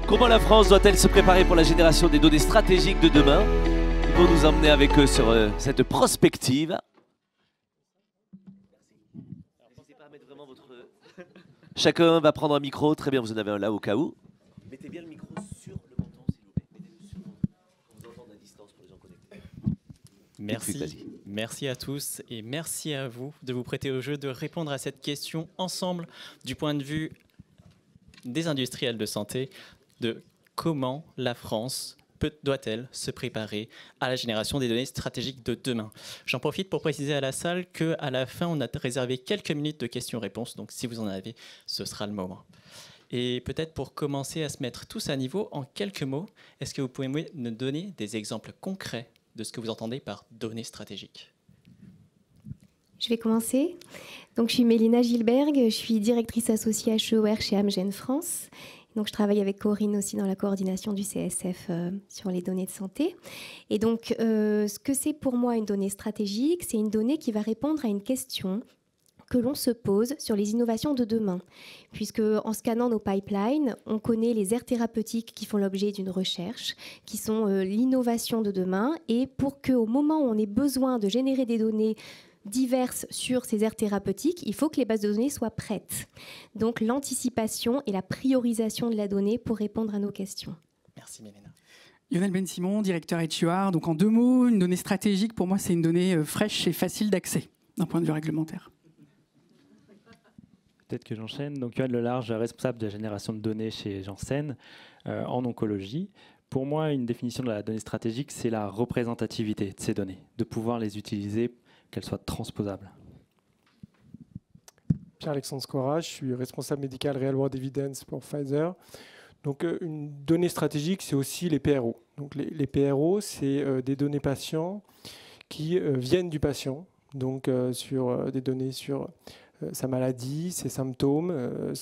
Comment la France doit-elle se préparer pour la génération des données stratégiques de demain? Ils vont nous emmener avec eux sur cette prospective. N'hésitez pas à mettre vraiment votre... Chacun va prendre un micro. Très bien, vous en avez un là au cas où. Mettez bien le micro sur le menton, s'il vous plaît. Mettez-le sur le menton. On vous entend à distance pour les gens connectés. Merci. Merci à tous et merci à vous de vous prêter au jeu de répondre à cette question ensemble du point de vue des industriels de santé, de comment la France doit-elle se préparer à la génération des données stratégiques de demain. J'en profite pour préciser à la salle qu'à la fin, on a réservé quelques minutes de questions-réponses, donc si vous en avez, ce sera le moment. Et peut-être pour commencer à se mettre tous à niveau, en quelques mots, est-ce que vous pouvez me donner des exemples concrets de ce que vous entendez par données stratégiques? Je vais commencer. Donc, je suis Mélina Gilberg, je suis directrice associée HEOR chez Amgen France. Donc, je travaille avec Corinne aussi dans la coordination du CSF sur les données de santé. Et donc, ce que c'est pour moi une donnée stratégique, c'est une donnée qui va répondre à une question que l'on se pose sur les innovations de demain. Puisque en scannant nos pipelines, on connaît les aires thérapeutiques qui font l'objet d'une recherche, qui sont l'innovation de demain. Et pour qu'au moment où on ait besoin de générer des données diverses sur ces aires thérapeutiques, il faut que les bases de données soient prêtes. Donc l'anticipation et la priorisation de la donnée pour répondre à nos questions. Merci Mélina. Lionel Ben-Simon, directeur HEOR. Donc en deux mots, une donnée stratégique, pour moi, c'est une donnée fraîche et facile d'accès d'un point de vue réglementaire. Peut-être que j'enchaîne. Donc Yoann Lelarge, responsable de la génération de données chez Janssen en oncologie. Pour moi, une définition de la donnée stratégique, c'est la représentativité de ces données, de pouvoir les utiliser, qu'elles soient transposables. Pierre-Alexandre Scora, je suis responsable médical Real World Evidence pour Pfizer. Donc, une donnée stratégique, c'est aussi les PRO. Donc, les PRO, c'est des données patients qui viennent du patient, donc sur des données sur sa maladie, ses symptômes,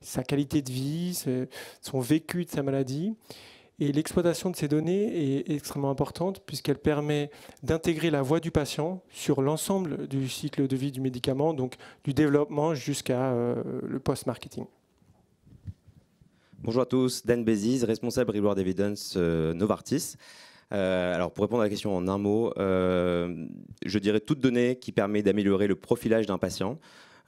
sa qualité de vie, son vécu de sa maladie. Et l'exploitation de ces données est extrêmement importante puisqu'elle permet d'intégrer la voix du patient sur l'ensemble du cycle de vie du médicament, donc du développement jusqu'à le post-marketing. Bonjour à tous, Dan Béziz, responsable Real World Evidence Novartis. Alors pour répondre à la question en un mot, je dirais toute donnée qui permet d'améliorer le profilage d'un patient,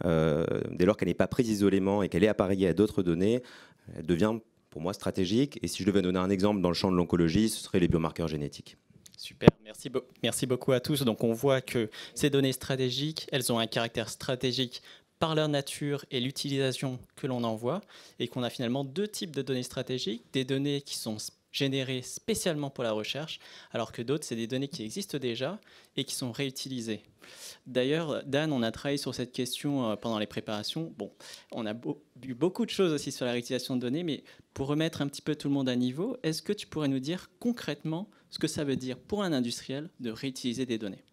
dès lors qu'elle n'est pas prise isolément et qu'elle est appareillée à d'autres données, elle devient pour moi stratégique. Et si je devais donner un exemple dans le champ de l'oncologie, ce serait les biomarqueurs génétiques. Super, merci beaucoup à tous. Donc on voit que ces données stratégiques, elles ont un caractère stratégique par leur nature et l'utilisation que l'on en voit, et qu'on a finalement deux types de données stratégiques, des données qui sont générées spécialement pour la recherche, alors que d'autres, c'est des données qui existent déjà et qui sont réutilisées. D'ailleurs, Dan, on a travaillé sur cette question pendant les préparations. Bon, on a vu beaucoup de choses aussi sur la réutilisation de données, mais pour remettre un petit peu tout le monde à niveau, est-ce que tu pourrais nous dire concrètement ce que ça veut dire pour un industriel de réutiliser des données ?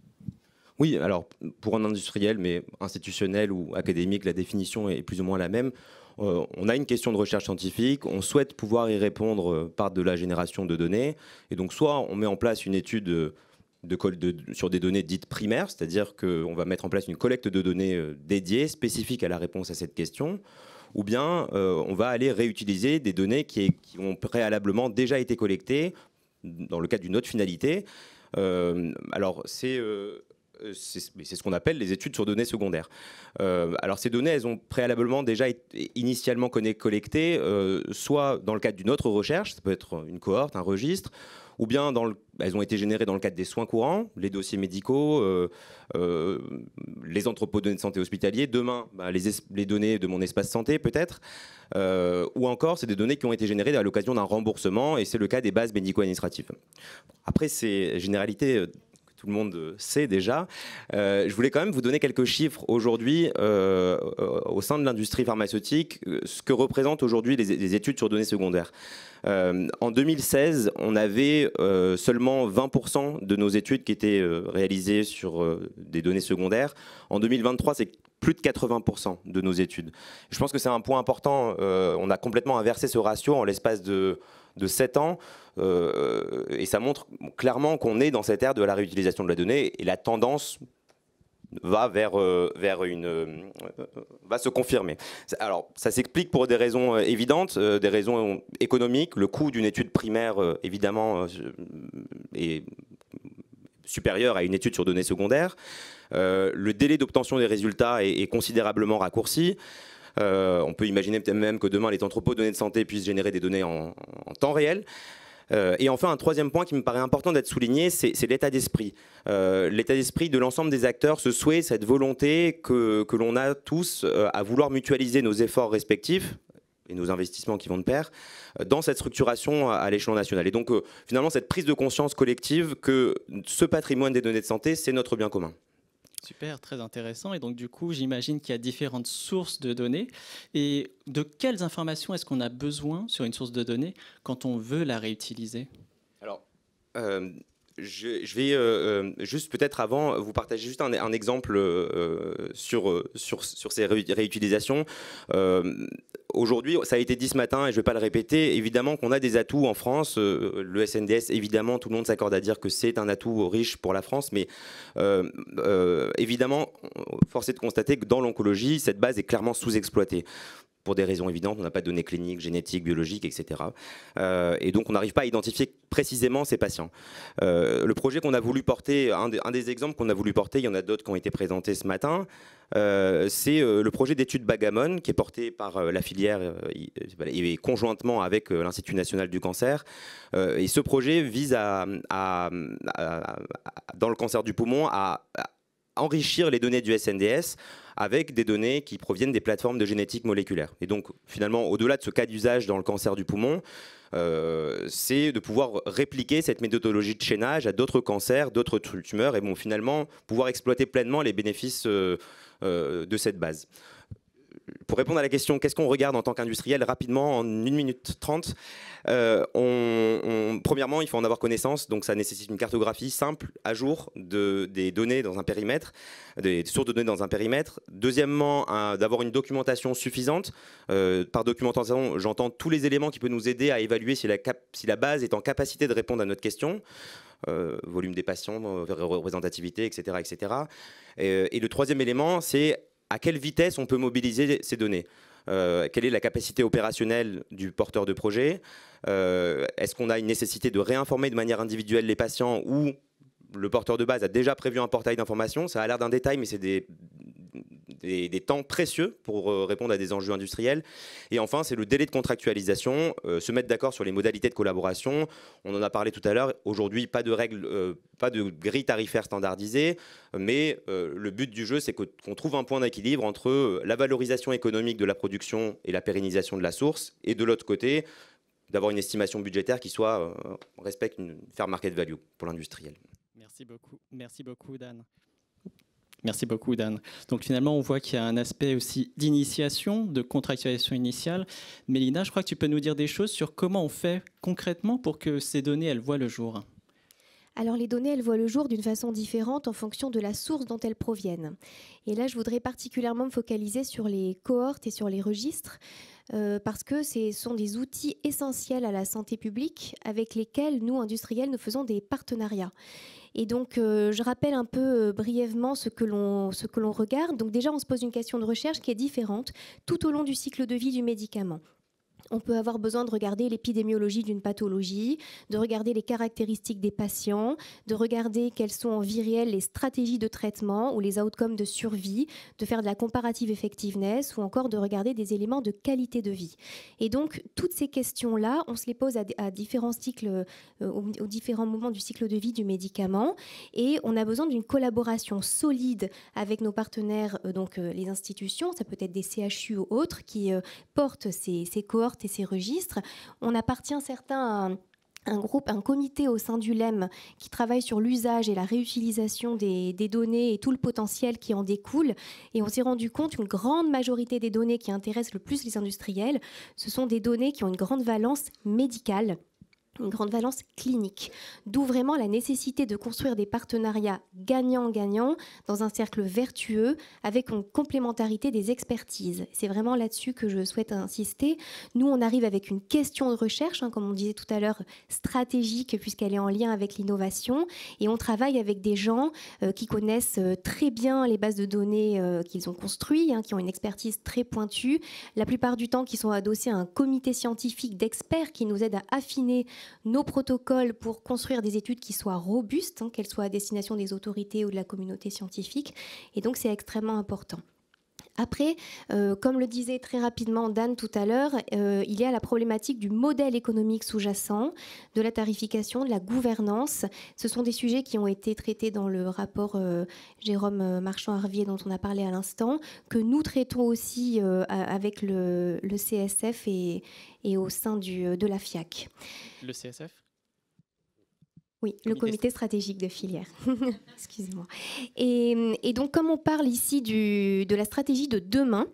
Oui, alors pour un industriel, mais institutionnel ou académique, la définition est plus ou moins la même. On a une question de recherche scientifique, on souhaite pouvoir y répondre par de la génération de données. Et donc soit on met en place une étude sur des données dites primaires, c'est-à-dire qu'on va mettre en place une collecte de données dédiée, spécifique à la réponse à cette question, ou bien on va aller réutiliser des données qui ont préalablement déjà été collectées dans le cadre d'une autre finalité. Alors c'est ce qu'on appelle les études sur données secondaires. Alors ces données, elles ont préalablement déjà été initialement collectées, soit dans le cadre d'une autre recherche, ça peut être une cohorte, un registre, ou bien elles ont été générées dans le cadre des soins courants, les dossiers médicaux, les entrepôts de données de santé hospitaliers, demain les données de mon espace santé peut-être, ou encore c'est des données qui ont été générées à l'occasion d'un remboursement, et c'est le cas des bases médico-administratives. Après ces généralités tout le monde sait déjà. Je voulais quand même vous donner quelques chiffres aujourd'hui au sein de l'industrie pharmaceutique, ce que représentent aujourd'hui les études sur données secondaires. En 2016, on avait seulement 20% de nos études qui étaient réalisées sur des données secondaires. En 2023, c'est plus de 80% de nos études. Je pense que c'est un point important. On a complètement inversé ce ratio en l'espace de 7 ans, et ça montre clairement qu'on est dans cette ère de la réutilisation de la donnée, et la tendance va va se confirmer. Alors, ça s'explique pour des raisons évidentes, des raisons économiques. Le coût d'une étude primaire, évidemment, est supérieur à une étude sur données secondaires. Le délai d'obtention des résultats est considérablement raccourci. On peut imaginer peut-être même que demain, les entrepôts de données de santé puissent générer des données en temps réel. Et enfin, un troisième point qui me paraît important d'être souligné, c'est l'état d'esprit. L'état d'esprit de l'ensemble des acteurs, ce souhait, cette volonté que l'on a tous à vouloir mutualiser nos efforts respectifs et nos investissements qui vont de pair dans cette structuration à l'échelon national. Et donc, finalement, cette prise de conscience collective que ce patrimoine des données de santé, c'est notre bien commun. Super, très intéressant. Et donc, du coup, j'imagine qu'il y a différentes sources de données. Et de quelles informations est-ce qu'on a besoin sur une source de données quand on veut la réutiliser? Alors, je vais juste peut-être avant vous partager juste un exemple sur ces réutilisations. Aujourd'hui, ça a été dit ce matin et je ne vais pas le répéter, évidemment qu'on a des atouts en France. Le SNDS, évidemment, tout le monde s'accorde à dire que c'est un atout riche pour la France, mais évidemment, force est de constater que dans l'oncologie, cette base est clairement sous-exploitée. Pour des raisons évidentes, on n'a pas de données cliniques, génétiques, biologiques, etc. Et donc on n'arrive pas à identifier précisément ces patients. Le projet qu'on a voulu porter, un des exemples qu'on a voulu porter, il y en a d'autres qui ont été présentés ce matin, c'est le projet d'étude Bagamon, qui est porté par la filière et conjointement avec l'Institut national du cancer. Et ce projet vise dans le cancer du poumon, à enrichir les données du SNDS avec des données qui proviennent des plateformes de génétique moléculaire. Et donc, finalement, au-delà de ce cas d'usage dans le cancer du poumon, c'est de pouvoir répliquer cette méthodologie de chaînage à d'autres cancers, d'autres tumeurs, et bon, finalement, pouvoir exploiter pleinement les bénéfices de cette base. Pour répondre à la question, qu'est-ce qu'on regarde en tant qu'industriel rapidement, en 1 minute 30, premièrement, il faut en avoir connaissance, donc ça nécessite une cartographie simple, à jour, des données dans un périmètre, des sources de données dans un périmètre. Deuxièmement, d'avoir une documentation suffisante. Par documentation, j'entends tous les éléments qui peuvent nous aider à évaluer si la base est en capacité de répondre à notre question. Volume des patients, représentativité, etc. etc. Et le troisième élément, c'est à quelle vitesse on peut mobiliser ces données. Quelle est la capacité opérationnelle du porteur de projet? Est-ce qu'on a une nécessité de réinformer de manière individuelle les patients ou le porteur de base a déjà prévu un portail d'information? Ça a l'air d'un détail, mais c'est des temps précieux pour répondre à des enjeux industriels. Et enfin, c'est le délai de contractualisation, se mettre d'accord sur les modalités de collaboration. On en a parlé tout à l'heure. Aujourd'hui, pas de règles, pas de grille tarifaire standardisée, mais le but du jeu, c'est qu'on trouve un point d'équilibre entre la valorisation économique de la production et la pérennisation de la source, et de l'autre côté, d'avoir une estimation budgétaire qui respecte une fair market value pour l'industriel. Merci beaucoup, Dan. Merci beaucoup, Dan. Donc finalement, on voit qu'il y a un aspect aussi d'initiation, de contractualisation initiale. Mélina, je crois que tu peux nous dire des choses sur comment on fait concrètement pour que ces données, elles voient le jour. Alors les données, elles voient le jour d'une façon différente en fonction de la source dont elles proviennent. Et là, je voudrais particulièrement me focaliser sur les cohortes et sur les registres, parce que ce sont des outils essentiels à la santé publique avec lesquels nous, industriels, nous faisons des partenariats. Et donc, je rappelle un peu brièvement ce que l'on regarde. Donc déjà, on se pose une question de recherche qui est différente tout au long du cycle de vie du médicament. On peut avoir besoin de regarder l'épidémiologie d'une pathologie, de regarder les caractéristiques des patients, de regarder quelles sont en vie réelle les stratégies de traitement ou les outcomes de survie, de faire de la comparative effectiveness ou encore de regarder des éléments de qualité de vie. Et donc, toutes ces questions-là, on se les pose à différents cycles, aux différents moments du cycle de vie du médicament, et on a besoin d'une collaboration solide avec nos partenaires, donc les institutions, ça peut être des CHU ou autres, qui portent ces cohortes et ces registres. On appartient certains à un comité au sein du LEM qui travaille sur l'usage et la réutilisation des données et tout le potentiel qui en découle. Et on s'est rendu compte qu'une grande majorité des données qui intéressent le plus les industriels, ce sont des données qui ont une grande valence médicale. une grande valence clinique. D'où vraiment la nécessité de construire des partenariats gagnant-gagnant dans un cercle vertueux avec une complémentarité des expertises. C'est vraiment là-dessus que je souhaite insister. Nous, on arrive avec une question de recherche, hein, comme on disait tout à l'heure, stratégique puisqu'elle est en lien avec l'innovation. Et on travaille avec des gens qui connaissent très bien les bases de données qu'ils ont construites, hein, qui ont une expertise très pointue. La plupart du temps, qui sont adossés à un comité scientifique d'experts qui nous aide à affiner nos protocoles pour construire des études qui soient robustes, hein, qu'elles soient à destination des autorités ou de la communauté scientifique. Et donc, c'est extrêmement important. Après, comme le disait très rapidement Dan tout à l'heure, il y a la problématique du modèle économique sous-jacent, de la tarification, de la gouvernance. Ce sont des sujets qui ont été traités dans le rapport Jérôme Marchand-Harvier dont on a parlé à l'instant, que nous traitons aussi avec le CSF et au sein de la FIAC. Le CSF ? Oui, le comité stratégique de filière. Excusez-moi. Et donc, comme on parle ici de la stratégie de demain,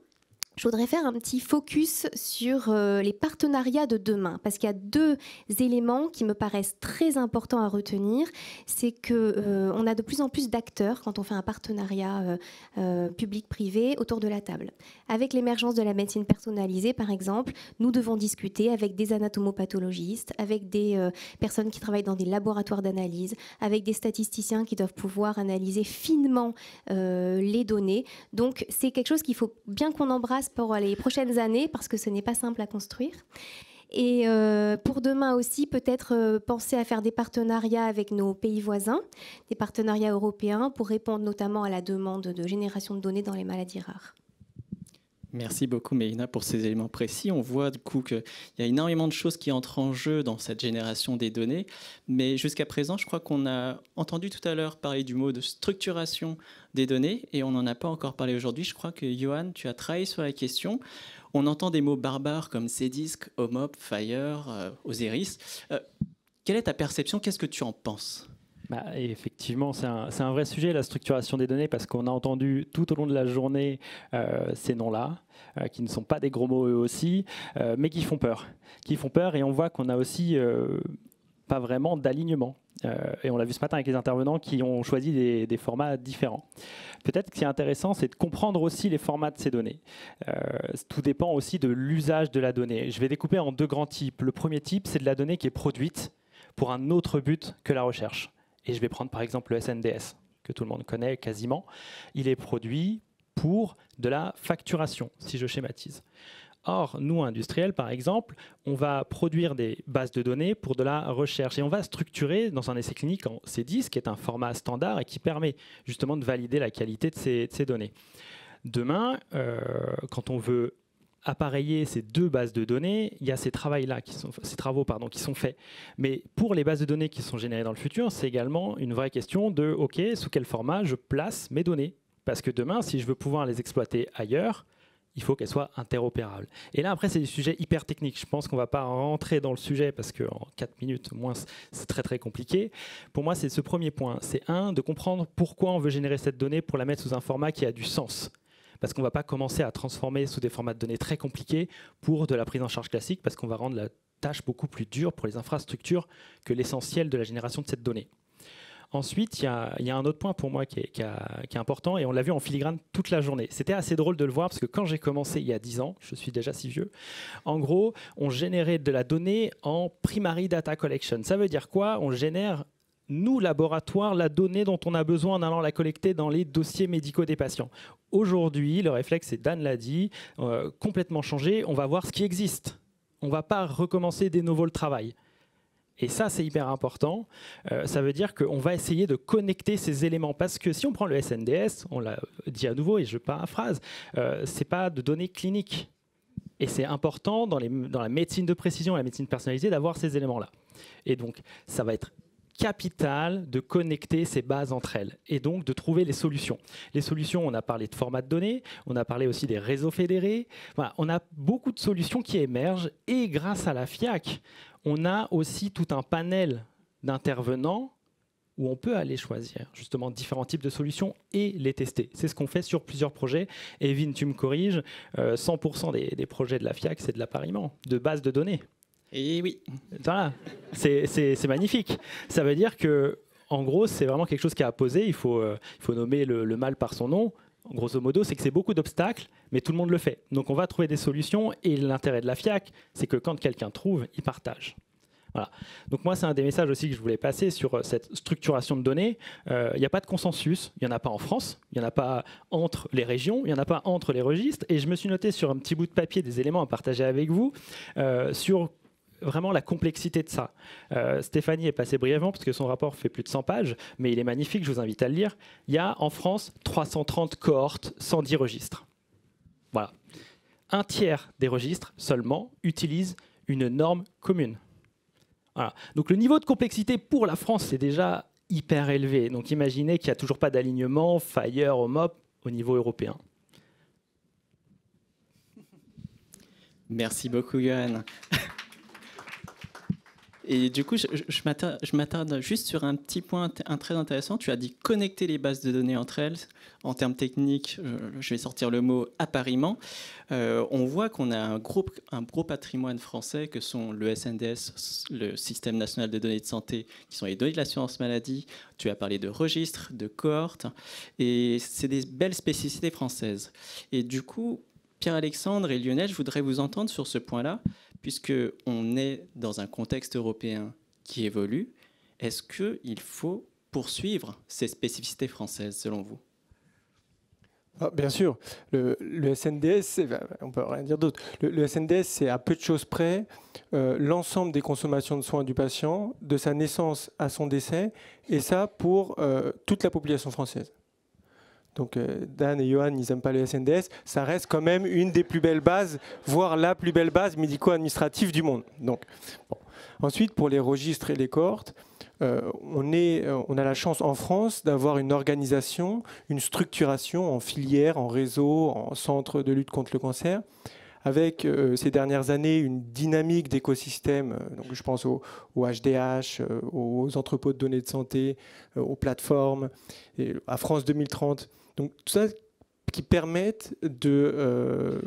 je voudrais faire un petit focus sur les partenariats de demain, parce qu'il y a deux éléments qui me paraissent très importants à retenir. C'est qu'on a de plus en plus d'acteurs quand on fait un partenariat public-privé autour de la table. Avec l'émergence de la médecine personnalisée, par exemple, nous devons discuter avec des anatomopathologistes, avec des personnes qui travaillent dans des laboratoires d'analyse, avec des statisticiens qui doivent pouvoir analyser finement les données. Donc, c'est quelque chose qu'il faut bien qu'on embrasse pour les prochaines années, parce que ce n'est pas simple à construire. Et pour demain aussi, peut-être penser à faire des partenariats avec nos pays voisins, des partenariats européens, pour répondre notamment à la demande de génération de données dans les maladies rares. Merci beaucoup, Mélina, pour ces éléments précis. On voit du coup qu'il y a énormément de choses qui entrent en jeu dans cette génération des données. Mais jusqu'à présent, je crois qu'on a entendu tout à l'heure parler du mot de structuration des données et on n'en a pas encore parlé aujourd'hui. Je crois que, Johan, tu as travaillé sur la question. On entend des mots barbares comme CDISC, OMOP, FHIR, Osiris. Quelle est ta perception? Qu'est-ce que tu en penses? Et effectivement, c'est un vrai sujet, la structuration des données, parce qu'on a entendu tout au long de la journée ces noms-là, qui ne sont pas des gros mots eux aussi, mais qui font peur. Et on voit qu'on a aussi pas vraiment d'alignement. Et on l'a vu ce matin avec les intervenants qui ont choisi des formats différents. Peut-être que ce qui est intéressant, c'est de comprendre aussi les formats de ces données. Tout dépend aussi de l'usage de la donnée. Je vais découper en deux grands types. Le premier type, c'est de la donnée qui est produite pour un autre but que la recherche. Et je vais prendre par exemple le SNDS, que tout le monde connaît quasiment. Il est produit pour de la facturation, si je schématise. Or, nous, industriels, par exemple, on va produire des bases de données pour de la recherche. Et on va structurer dans un essai clinique en CDISC, qui est un format standard et qui permet justement de valider la qualité de ces données. Demain, quand on veut appareiller ces deux bases de données, il y a ces travaux qui sont faits. Mais pour les bases de données qui sont générées dans le futur, c'est également une vraie question de OK, sous quel format je place mes données? Parce que demain, si je veux pouvoir les exploiter ailleurs, il faut qu'elles soient interopérables. Et là, après, c'est des sujets hyper techniques. Je pense qu'on ne va pas rentrer dans le sujet parce qu'en 4 minutes, moins, c'est très, très compliqué. Pour moi, c'est ce premier point. C'est de comprendre pourquoi on veut générer cette donnée pour la mettre sous un format qui a du sens. Parce qu'on ne va pas commencer à transformer sous des formats de données très compliqués pour de la prise en charge classique, parce qu'on va rendre la tâche beaucoup plus dure pour les infrastructures que l'essentiel de la génération de cette donnée. Ensuite, il y a un autre point pour moi qui est important, et on l'a vu en filigrane toute la journée. C'était assez drôle de le voir, parce que quand j'ai commencé il y a 10 ans, je suis déjà si vieux, en gros, on générait de la donnée en primary data collection. Ça veut dire quoi? On génère, nous, laboratoire, la donnée dont on a besoin en allant la collecter dans les dossiers médicaux des patients. Aujourd'hui, le réflexe, et Dan l'a dit, complètement changé, on va voir ce qui existe. On ne va pas recommencer de nouveau le travail. Et ça, c'est hyper important. Ça veut dire qu'on va essayer de connecter ces éléments. Parce que si on prend le SNDS, on l'a dit à nouveau et je paraphrase, ce n'est pas de données cliniques. Et c'est important dans la médecine de précision et la médecine personnalisée d'avoir ces éléments-là. Et donc, ça va être capital de connecter ces bases entre elles et donc de trouver les solutions. Les solutions, on a parlé de format de données, on a parlé aussi des réseaux fédérés. Voilà, on a beaucoup de solutions qui émergent et grâce à la FIAC, on a aussi tout un panel d'intervenants où on peut aller choisir justement différents types de solutions et les tester. C'est ce qu'on fait sur plusieurs projets. Evin, tu me corriges, 100% des projets de la FIAC, c'est de l'appariement, de bases de données. Et oui. Voilà, c'est magnifique. Ça veut dire que, en gros, c'est vraiment quelque chose qui est à poser. Il faut nommer le mal par son nom. Grosso modo, c'est que c'est beaucoup d'obstacles, mais tout le monde le fait. Donc on va trouver des solutions, et l'intérêt de la FIAC, c'est que quand quelqu'un trouve, il partage. Voilà. Donc moi, c'est un des messages aussi que je voulais passer sur cette structuration de données. Il n'y a pas de consensus, il n'y en a pas en France, il n'y en a pas entre les régions, il n'y en a pas entre les registres, et je me suis noté sur un petit bout de papier des éléments à partager avec vous sur vraiment la complexité de ça. Stéphanie est passée brièvement parce que son rapport fait plus de 100 pages, mais il est magnifique, je vous invite à le lire. Il y a en France 330 cohortes, 110 registres. Voilà. Un tiers des registres seulement utilisent une norme commune. Voilà. Donc le niveau de complexité pour la France, c'est déjà hyper élevé. Donc imaginez qu'il n'y a toujours pas d'alignement FHIR, OMOP au niveau européen. Merci beaucoup, Johan. Et du coup, je m'attarde juste sur un petit point très intéressant. Tu as dit connecter les bases de données entre elles. En termes techniques, je vais sortir le mot appariement. On voit qu'on a un gros patrimoine français que sont le SNDS, le Système national de données de santé, qui sont les données de l'assurance maladie. Tu as parlé de registres, de cohortes. Et c'est des belles spécificités françaises. Et du coup, Pierre-Alexandre et Lionel, je voudrais vous entendre sur ce point-là. Puisqu'on est dans un contexte européen qui évolue, est-ce qu'il faut poursuivre ces spécificités françaises, selon vous ? Bien sûr, le SNDS, on ne peut rien dire d'autre. Le SNDS, c'est à peu de choses près l'ensemble des consommations de soins du patient, de sa naissance à son décès, et ça pour toute la population française. Donc Dan et Johan, ils n'aiment pas le SNDS. Ça reste quand même une des plus belles bases, voire la plus belle base médico-administrative du monde. Donc, bon. Ensuite, pour les registres et les cohortes, on a la chance en France d'avoir une organisation, une structuration en filière, en réseau, en centre de lutte contre le cancer, avec ces dernières années une dynamique d'écosystème. Donc je pense au HDH, aux entrepôts de données de santé, aux plateformes, et à France 2030. Donc tout ça qui permettent de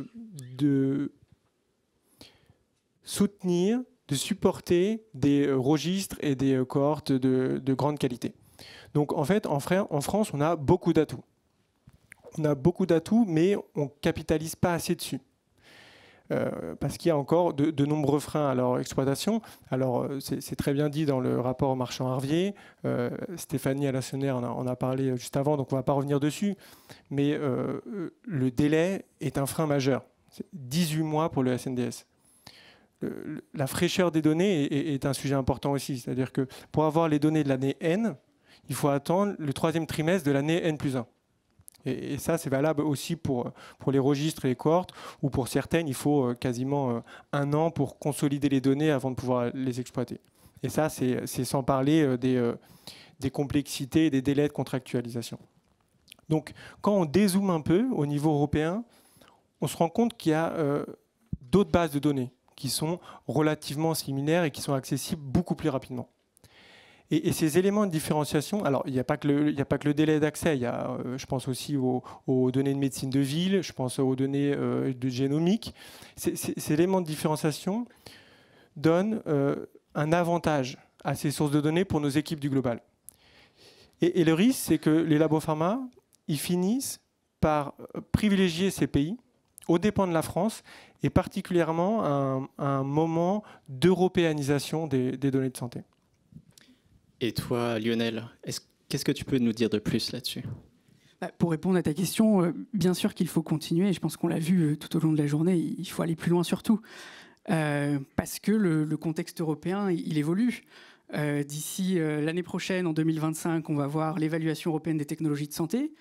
soutenir, de supporter des registres et des cohortes de grande qualité. Donc en fait, en France, on a beaucoup d'atouts. On a beaucoup d'atouts, mais on ne capitalise pas assez dessus. Parce qu'il y a encore de nombreux freins à leur exploitation. Alors, c'est très bien dit dans le rapport Marchand-Harvier. Stéphanie Alassonner en a parlé juste avant, donc on ne va pas revenir dessus. Mais le délai est un frein majeur. C'est 18 mois pour le SNDS. La fraîcheur des données est un sujet important aussi. C'est-à-dire que pour avoir les données de l'année N, il faut attendre le 3e trimestre de l'année N+1. Et ça, c'est valable aussi pour les registres et les cohortes, où pour certaines, il faut quasiment 1 an pour consolider les données avant de pouvoir les exploiter. Et ça, c'est sans parler des complexités et des délais de contractualisation. Donc, quand on dézoome un peu au niveau européen, on se rend compte qu'il y a d'autres bases de données qui sont relativement similaires et qui sont accessibles beaucoup plus rapidement. Et ces éléments de différenciation, alors il n'y a pas que le délai d'accès, il y a, je pense aussi aux données de médecine de ville, je pense aux données de génomique. Ces éléments de différenciation donnent un avantage à ces sources de données pour nos équipes du global. Et le risque, c'est que les labos pharma, ils finissent par privilégier ces pays aux dépens de la France, et particulièrement à un moment d'européanisation des données de santé. Et toi, Lionel, qu'est-ce que tu peux nous dire de plus là-dessus ? Pour répondre à ta question, bien sûr qu'il faut continuer. Je pense qu'on l'a vu tout au long de la journée. Il faut aller plus loin surtout. Parce que le contexte européen, il évolue. D'ici l'année prochaine, en 2025, on va voir l'évaluation européenne des technologies de santé.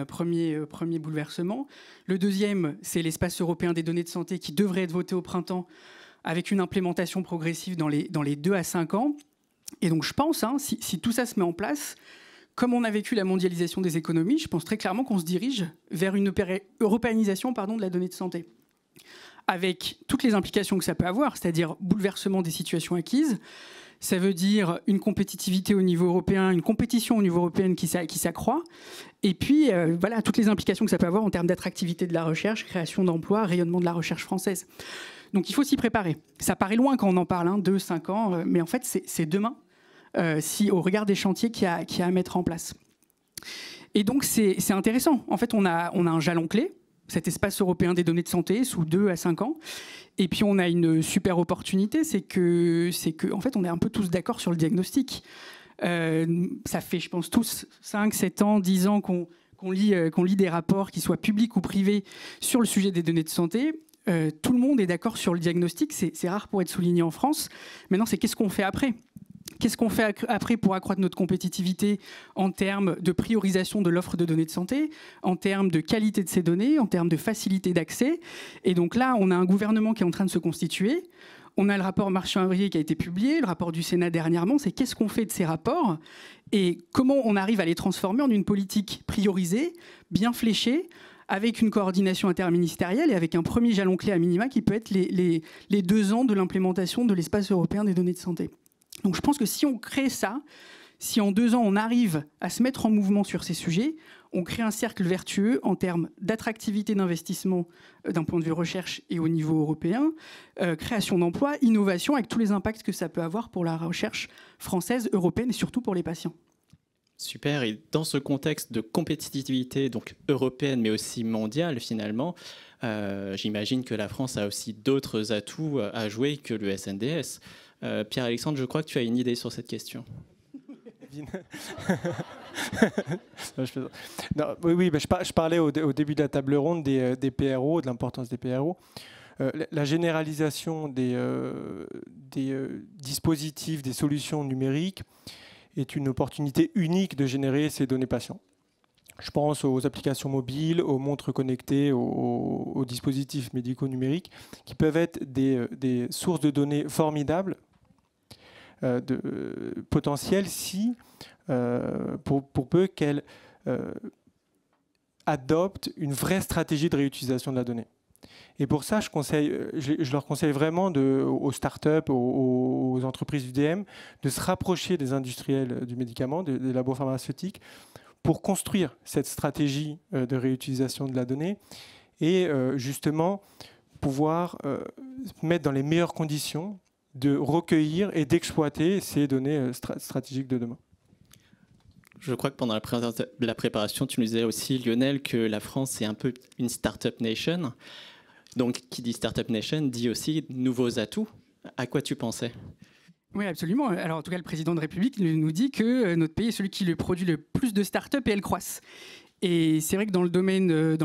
Premier bouleversement. Le deuxième, c'est l'espace européen des données de santé qui devrait être voté au printemps avec une implémentation progressive dans les 2 à 5 ans. Et donc je pense, si tout ça se met en place, comme on a vécu la mondialisation des économies, je pense très clairement qu'on se dirige vers une européanisation de la donnée de santé. Avec toutes les implications que ça peut avoir, c'est-à-dire bouleversement des situations acquises. Ça veut dire une compétitivité au niveau européen, une compétition au niveau européen qui s'accroît. Et puis, voilà, toutes les implications que ça peut avoir en termes d'attractivité de la recherche, création d'emplois, rayonnement de la recherche française. Donc il faut s'y préparer. Ça paraît loin quand on en parle, 2, 5 ans, mais en fait c'est demain, si au regard des chantiers qu'il y a à mettre en place. Et donc c'est intéressant. En fait, on a un jalon clé, cet espace européen des données de santé, sous 2 à 5 ans. Et puis on a une super opportunité, c'est que en fait, on est un peu tous d'accord sur le diagnostic. Ça fait, je pense, tous 5, 7 ans, 10 ans qu'on lit des rapports, qu'ils soient publics ou privés, sur le sujet des données de santé. Tout le monde est d'accord sur le diagnostic. C'est rare pour être souligné en France. Maintenant, c'est qu'est-ce qu'on fait après ? Qu'est-ce qu'on fait après pour accroître notre compétitivité en termes de priorisation de l'offre de données de santé, en termes de qualité de ces données, en termes de facilité d'accès? Et donc là, on a un gouvernement qui est en train de se constituer. On a le rapport Marchand-Avrier qui a été publié, le rapport du Sénat dernièrement. C'est qu'est-ce qu'on fait de ces rapports et comment on arrive à les transformer en une politique priorisée, bien fléchée, avec une coordination interministérielle et avec un premier jalon clé à minima qui peut être les 2 ans de l'implémentation de l'espace européen des données de santé. Donc je pense que si on crée ça, si en 2 ans on arrive à se mettre en mouvement sur ces sujets, on crée un cercle vertueux en termes d'attractivité d'investissement d'un point de vue recherche et au niveau européen, création d'emplois, innovation, avec tous les impacts que ça peut avoir pour la recherche française, européenne et surtout pour les patients. Super, et dans ce contexte de compétitivité donc européenne mais aussi mondiale finalement, j'imagine que la France a aussi d'autres atouts à jouer que le SNDS. Pierre-Alexandre, je crois que tu as une idée sur cette question. Oui, je parlais au début de la table ronde des PRO, de l'importance des PRO. La généralisation des dispositifs, des solutions numériques est une opportunité unique de générer ces données patients. Je pense aux applications mobiles, aux montres connectées, aux dispositifs médicaux numériques, qui peuvent être des sources de données formidables, potentielles, si, pour peu qu'elles adoptent une vraie stratégie de réutilisation de la donnée. Et pour ça, je leur conseille vraiment aux startups, aux entreprises du DM, de se rapprocher des industriels du médicament, des labos pharmaceutiques, pour construire cette stratégie de réutilisation de la donnée et justement pouvoir mettre dans les meilleures conditions de recueillir et d'exploiter ces données stratégiques de demain. Je crois que pendant la préparation, tu nous disais aussi, Lionel, que la France est un peu une start-up nation. Donc, qui dit start-up nation dit aussi nouveaux atouts. À quoi tu pensais ? Oui, absolument. Alors, en tout cas, le président de la République nous dit que notre pays est celui qui produit le plus de start-up et elles croissent. Et c'est vrai que dans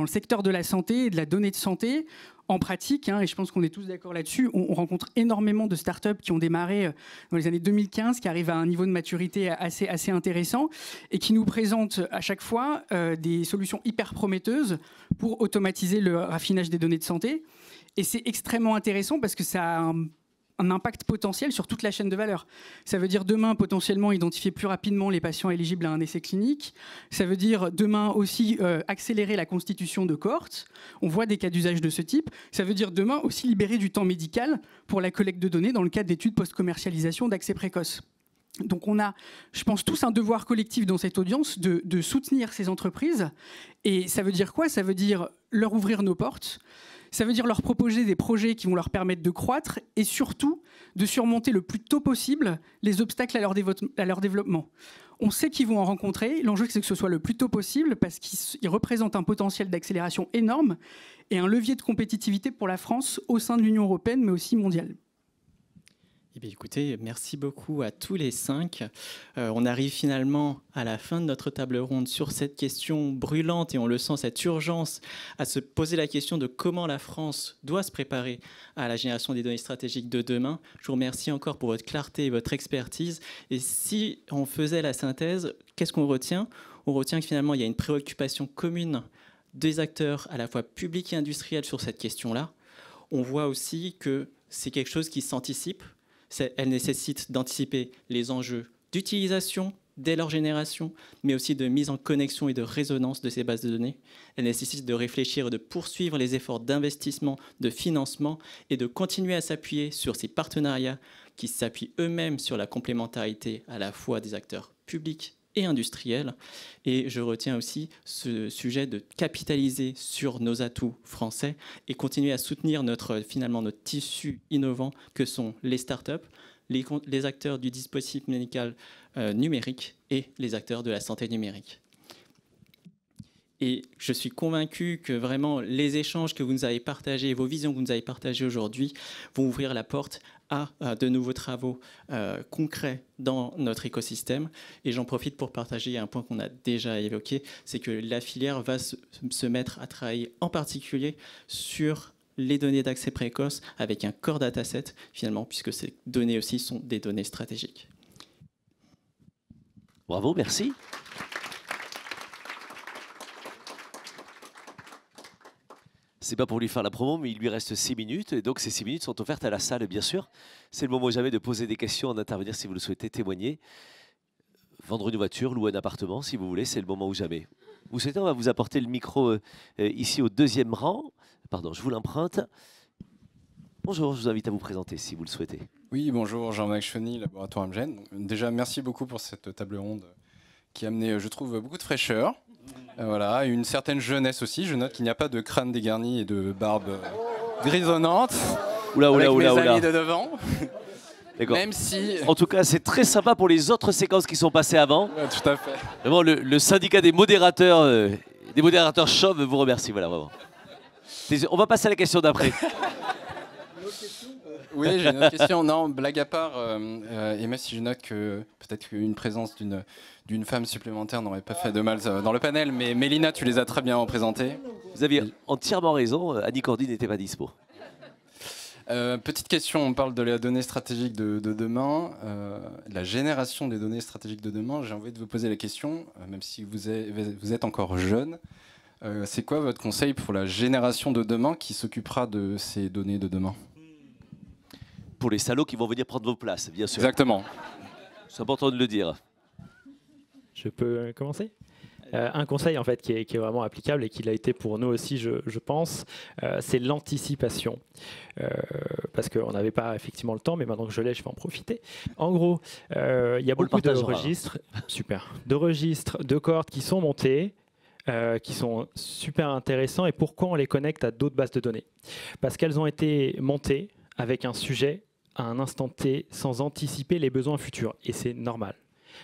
le secteur de la santé et de la donnée de santé, en pratique, et je pense qu'on est tous d'accord là-dessus, on rencontre énormément de startups qui ont démarré dans les années 2015, qui arrivent à un niveau de maturité assez intéressant et qui nous présentent à chaque fois des solutions hyper prometteuses pour automatiser le raffinage des données de santé. Et c'est extrêmement intéressant parce que ça a un impact potentiel sur toute la chaîne de valeur. Ça veut dire demain potentiellement identifier plus rapidement les patients éligibles à un essai clinique. Ça veut dire demain aussi accélérer la constitution de cohortes. On voit des cas d'usage de ce type. Ça veut dire demain aussi libérer du temps médical pour la collecte de données dans le cadre d'études post-commercialisation d'accès précoce. Donc on a, je pense, tous un devoir collectif dans cette audience de soutenir ces entreprises. Et ça veut dire quoi ? Ça veut dire leur ouvrir nos portes. Ça veut dire leur proposer des projets qui vont leur permettre de croître et surtout de surmonter le plus tôt possible les obstacles à leur développement. On sait qu'ils vont en rencontrer. L'enjeu, c'est que ce soit le plus tôt possible parce qu'ils représentent un potentiel d'accélération énorme et un levier de compétitivité pour la France au sein de l'Union européenne, mais aussi mondiale. Eh bien, écoutez, merci beaucoup à tous les 5. On arrive finalement à la fin de notre table ronde sur cette question brûlante et on le sent, cette urgence à se poser la question de comment la France doit se préparer à la génération des données stratégiques de demain. Je vous remercie encore pour votre clarté et votre expertise. Et si on faisait la synthèse, qu'est-ce qu'on retient ? On retient que finalement, il y a une préoccupation commune des acteurs à la fois publics et industriels sur cette question-là. On voit aussi que c'est quelque chose qui s'anticipe. Elle nécessite d'anticiper les enjeux d'utilisation dès leur génération, mais aussi de mise en connexion et de résonance de ces bases de données. Elle nécessite de réfléchir et de poursuivre les efforts d'investissement, de financement et de continuer à s'appuyer sur ces partenariats qui s'appuient eux-mêmes sur la complémentarité à la fois des acteurs publics et industriels. Et je retiens aussi ce sujet de capitaliser sur nos atouts français et continuer à soutenir finalement notre tissu innovant que sont les startups, les acteurs du dispositif médical numérique et les acteurs de la santé numérique. Et je suis convaincu que vraiment les échanges que vous nous avez partagés, vos visions que vous nous avez partagées aujourd'hui vont ouvrir la porte à de nouveaux travaux concrets dans notre écosystème. Et j'en profite pour partager un point qu'on a déjà évoqué, c'est que la filière va se mettre à travailler en particulier sur les données d'accès précoce avec un core dataset, finalement, puisque ces données aussi sont des données stratégiques. Bravo, merci. C'est pas pour lui faire la promo, mais il lui reste 6 minutes. Et donc, ces 6 minutes sont offertes à la salle, bien sûr. C'est le moment jamais de poser des questions, d'intervenir si vous le souhaitez, témoigner. Vendre une voiture, louer un appartement, si vous voulez, c'est le moment ou jamais. Vous souhaitez, on va vous apporter le micro ici au 2e rang. Pardon, je vous l'emprunte. Bonjour, je vous invite à vous présenter, si vous le souhaitez. Oui, bonjour, Jean-Marc Cheny, laboratoire Amgen. Déjà, merci beaucoup pour cette table ronde qui a amené, je trouve, beaucoup de fraîcheur. Voilà, une certaine jeunesse aussi. Je note qu'il n'y a pas de crâne dégarni et de barbe grisonnante. Oula, avec oula, mes oula, amis oula. de devant. D'accord. Même si... En tout cas, c'est très sympa pour les autres séquences qui sont passées avant. Ouais, tout à fait. Vraiment, le syndicat des modérateurs chauves vous remercie. Voilà, vraiment. On va passer à la question d'après. Oui, j'ai une autre question. Non, blague à part, et même si je note que peut-être qu'une présence d'une femme supplémentaire n'aurait pas fait de mal dans le panel, mais Mélina, tu les as très bien représentées. Vous aviez entièrement raison, Annie Cordy n'était pas dispo. Petite question, on parle de la donnée stratégique de demain, la génération des données stratégiques de demain. J'ai envie de vous poser la question, même si vous êtes encore jeune, c'est quoi votre conseil pour la génération de demain qui s'occupera de ces données de demain ? Pour les salauds qui vont venir prendre vos places, bien sûr. Exactement. C'est important de le dire. Je peux commencer ? Un conseil en fait qui est vraiment applicable et qui l'a été pour nous aussi, je pense, c'est l'anticipation. Parce qu'on n'avait pas effectivement le temps, mais maintenant que je l'ai, je vais en profiter. En gros, il y a beaucoup de registres, de registres, de cohortes qui sont montés, qui sont super intéressants. Et pourquoi on les connecte à d'autres bases de données ? Parce qu'elles ont été montées avec un sujet à un instant T sans anticiper les besoins futurs. Et c'est normal.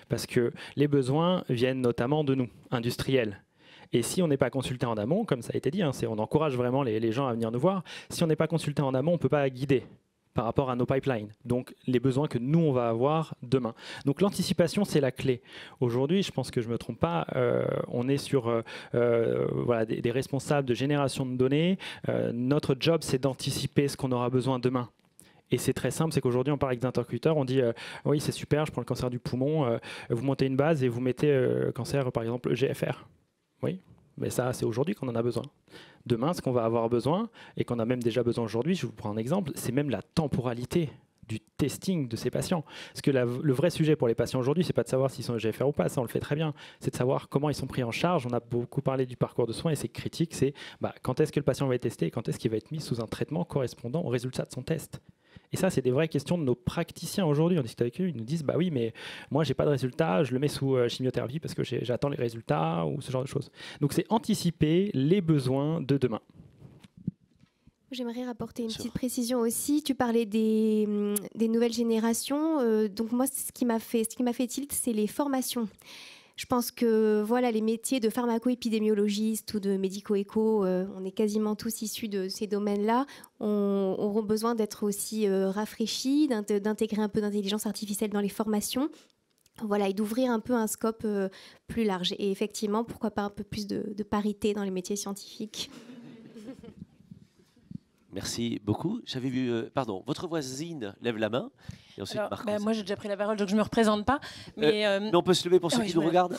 Parce que les besoins viennent notamment de nous, industriels. Et si on n'est pas consulté en amont, comme ça a été dit, on encourage vraiment les gens à venir nous voir, si on n'est pas consulté en amont, on ne peut pas guider par rapport à nos pipelines. Donc les besoins que nous, on va avoir demain. Donc l'anticipation, c'est la clé. Aujourd'hui, je pense que je ne me trompe pas, on est sur voilà, des responsables de génération de données. Notre job, c'est d'anticiper ce qu'on aura besoin demain. Et c'est très simple, c'est qu'aujourd'hui, on parle avec des interlocuteurs, on dit oui, c'est super, je prends le cancer du poumon, vous montez une base et vous mettez cancer, par exemple, GFR. Oui, mais ça, c'est aujourd'hui qu'on en a besoin. Demain, ce qu'on va avoir besoin, et qu'on a même déjà besoin aujourd'hui, je vous prends un exemple, c'est même la temporalité du testing de ces patients. Parce que le vrai sujet pour les patients aujourd'hui, c'est pas de savoir s'ils sont GFR ou pas, ça on le fait très bien, c'est de savoir comment ils sont pris en charge. On a beaucoup parlé du parcours de soins et c'est critique, c'est quand est-ce que le patient va être testé et quand est-ce qu'il va être mis sous un traitement correspondant au résultat de son test. Et ça, c'est des vraies questions de nos praticiens aujourd'hui. On discute avec eux, ils nous disent, oui, mais moi, j'ai pas de résultat, je le mets sous chimiothérapie parce que j'attends les résultats ou ce genre de choses. Donc, c'est anticiper les besoins de demain. J'aimerais rapporter une petite précision aussi. Tu parlais des nouvelles générations. Donc moi, ce qui m'a fait tilt, c'est les formations. Je pense que voilà, les métiers de pharmaco-épidémiologiste ou de médico-éco, on est quasiment tous issus de ces domaines-là, auront besoin d'être aussi rafraîchis, d'intégrer un peu d'intelligence artificielle dans les formations. Voilà, et d'ouvrir un peu un scope plus large. Et effectivement, pourquoi pas un peu plus de parité dans les métiers scientifiques. Merci beaucoup. J'avais vu, pardon, votre voisine lève la main. Et ensuite, moi, j'ai déjà pris la parole, donc je ne me représente pas. Mais on peut se lever pour ceux qui nous regardent.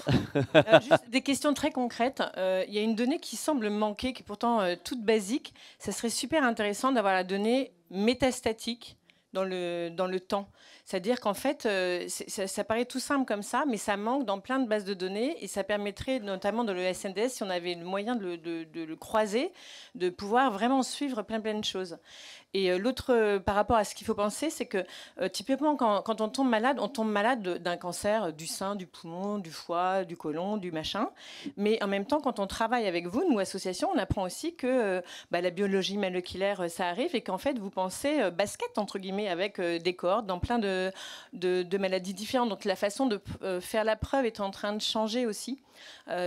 Juste des questions très concrètes. Il y a une donnée qui semble manquer, qui est pourtant toute basique. Ça serait super intéressant d'avoir la donnée métastatique dans le temps. C'est-à-dire qu'en fait, ça paraît tout simple comme ça, mais ça manque dans plein de bases de données et ça permettrait notamment de le SNDS, si on avait le moyen de le croiser, de pouvoir vraiment suivre plein de choses. Et l'autre, par rapport à ce qu'il faut penser, c'est que typiquement, quand on tombe malade d'un cancer du sein, du poumon, du foie, du côlon, du machin. Mais en même temps, quand on travaille avec vous, nous, associations, on apprend aussi que la biologie moléculaire, ça arrive et qu'en fait, vous pensez basket, entre guillemets, avec des cordes dans plein de maladies différentes. Donc, la façon de faire la preuve est en train de changer aussi.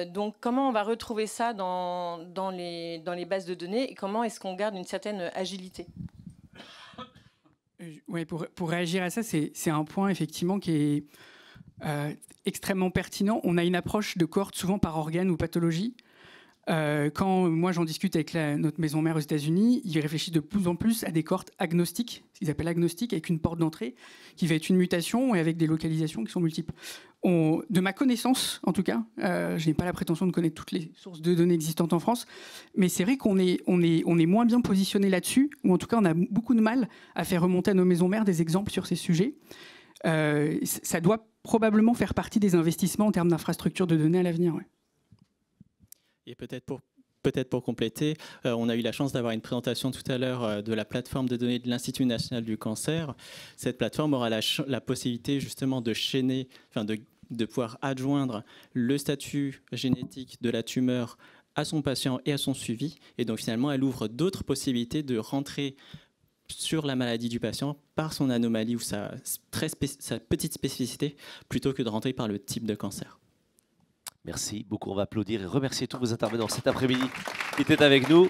Donc, comment on va retrouver ça dans les bases de données et comment est-ce qu'on garde une certaine agilité? Ouais, pour réagir à ça, c'est un point effectivement qui est extrêmement pertinent. On a une approche de cohorte souvent par organe ou pathologie. Quand moi j'en discute avec notre maison mère aux États-Unis, ils réfléchissent de plus en plus à des cohortes agnostiques, ce qu'ils appellent agnostiques, avec une porte d'entrée qui va être une mutation et avec des localisations qui sont multiples. De ma connaissance, en tout cas, je n'ai pas la prétention de connaître toutes les sources de données existantes en France, mais c'est vrai qu'on est moins bien positionné là-dessus, ou en tout cas on a beaucoup de mal à faire remonter à nos maisons mères des exemples sur ces sujets. Ça doit probablement faire partie des investissements en termes d'infrastructures de données à l'avenir. Ouais. Et peut-être pour compléter, on a eu la chance d'avoir une présentation tout à l'heure de la plateforme de données de l'Institut national du cancer. Cette plateforme aura la possibilité justement de chaîner, de pouvoir adjoindre le statut génétique de la tumeur à son patient et à son suivi. Et donc finalement, elle ouvre d'autres possibilités de rentrer sur la maladie du patient par son anomalie ou sa petite spécificité, plutôt que de rentrer par le type de cancer. Merci beaucoup, on va applaudir et remercier tous vos intervenants cet après-midi qui étaient avec nous.